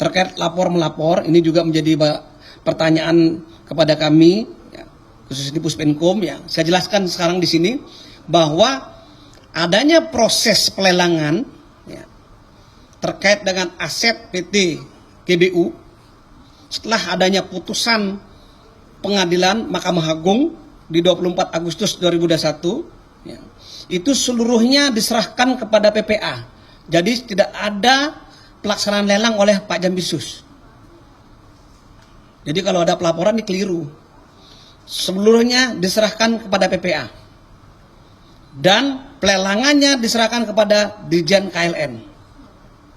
terkait lapor-melapor, ini juga menjadi pertanyaan kepada kami, ya, khususnya di Puspenkum. Ya, saya jelaskan sekarang di sini bahwa adanya proses pelelangan ya, terkait dengan aset PT GBU setelah adanya putusan pengadilan Mahkamah Agung di 24 Agustus 2021, ya, itu seluruhnya diserahkan kepada PPA. Jadi tidak ada pelaksanaan lelang oleh Pak Jambisus. Jadi kalau ada pelaporan ini keliru. Seluruhnya diserahkan kepada PPA. Dan pelelangannya diserahkan kepada Dirjen KLN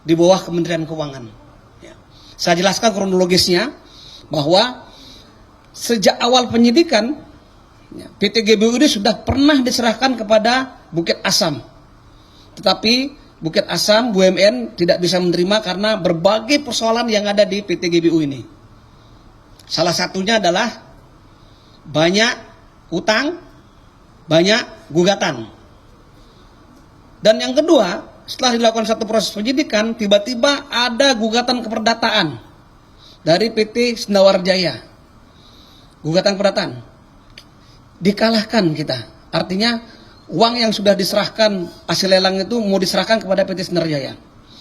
di bawah Kementerian Keuangan. Ya. Saya jelaskan kronologisnya bahwa sejak awal penyidikan ya, PT GBU ini sudah pernah diserahkan kepada Bukit Asam. Tetapi Bukit Asam, BUMN tidak bisa menerima karena berbagai persoalan yang ada di PT GBU ini. Salah satunya adalah banyak utang, banyak gugatan. Dan yang kedua, setelah dilakukan satu proses penyidikan, tiba-tiba ada gugatan keperdataan dari PT Sendawarjaya. Gugatan keperdataan. Dikalahkan kita. Artinya uang yang sudah diserahkan hasil lelang itu mau diserahkan kepada PT Sendawarjaya.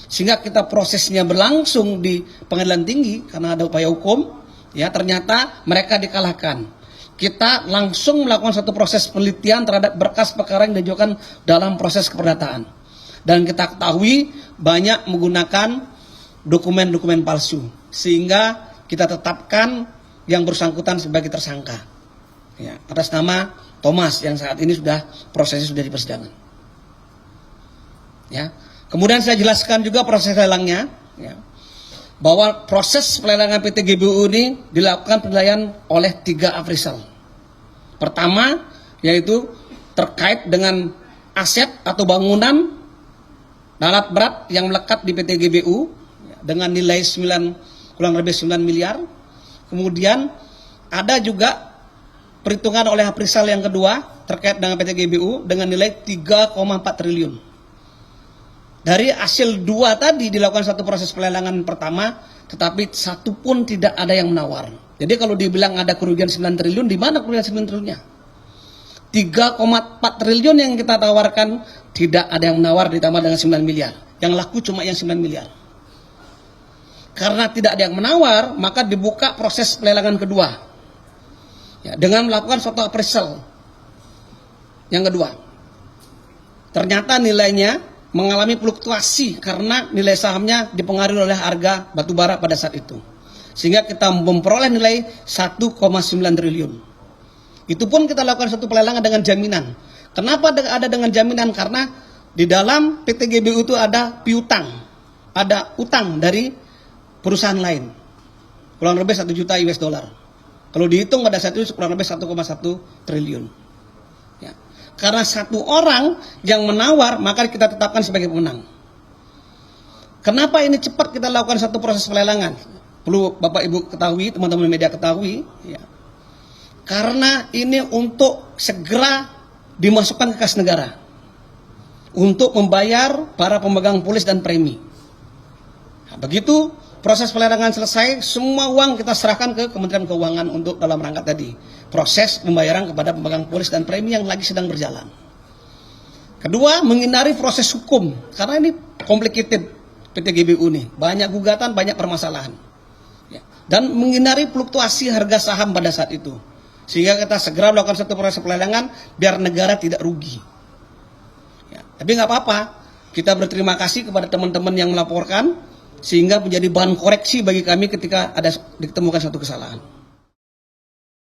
Sehingga kita prosesnya berlangsung di pengadilan tinggi karena ada upaya hukum. Ya, ternyata mereka dikalahkan. Kita langsung melakukan satu proses penelitian terhadap berkas perkara yang diajukan dalam proses keperdataan. Dan kita ketahui banyak menggunakan dokumen-dokumen palsu. Sehingga kita tetapkan yang bersangkutan sebagai tersangka. Ya, atas nama Thomas yang saat ini sudah prosesnya sudah di persidangan. Ya. Kemudian saya jelaskan juga proses lelangnya. Ya. Bahwa proses pelelangan PT GBU ini dilakukan penilaian oleh 3 appraisal. Pertama, yaitu terkait dengan aset atau bangunan alat berat yang melekat di PT GBU dengan nilai kurang lebih 9 miliar. Kemudian ada juga perhitungan oleh appraisal yang kedua terkait dengan PT GBU dengan nilai 3,4 triliun. Dari hasil 2 tadi dilakukan satu proses pelelangan pertama, tetapi satu pun tidak ada yang menawar. Jadi kalau dibilang ada kerugian 9 triliun, di mana kerugian 9 triliunnya? 3,4 triliun yang kita tawarkan, tidak ada yang menawar ditambah dengan 9 miliar. Yang laku cuma yang 9 miliar. Karena tidak ada yang menawar, maka dibuka proses pelelangan kedua. Ya, dengan melakukan suatu appraisal. Yang kedua, ternyata nilainya mengalami fluktuasi karena nilai sahamnya dipengaruhi oleh harga batubara pada saat itu. Sehingga kita memperoleh nilai 1,9 triliun. Itu pun kita lakukan satu pelelangan dengan jaminan. Kenapa ada dengan jaminan? Karena di dalam PT GBU itu ada piutang. Ada utang dari perusahaan lain. Kurang lebih 1 juta US dollar. Kalau dihitung pada saat itu kurang lebih 1,1 triliun. Ya. Karena satu orang yang menawar, maka kita tetapkan sebagai pemenang. Kenapa ini cepat kita lakukan satu proses pelelangan? Perlu Bapak Ibu ketahui, teman-teman media ketahui. Ya. Karena ini untuk segera dimasukkan ke kas negara. Untuk membayar para pemegang polis dan premi. Nah, begitu proses pelelangan selesai, semua uang kita serahkan ke Kementerian Keuangan untuk dalam rangka tadi. Proses pembayaran kepada pemegang polis dan premi yang lagi sedang berjalan. Kedua, menghindari proses hukum. Karena ini complicated PT GBU ini. Banyak gugatan, banyak permasalahan. Ya. Dan menghindari fluktuasi harga saham pada saat itu. Sehingga kita segera melakukan satu proses pelelangan biar negara tidak rugi. Ya. Tapi nggak apa-apa. Kita berterima kasih kepada teman-teman yang melaporkan. Sehingga menjadi bahan koreksi bagi kami ketika ada ditemukan satu kesalahan.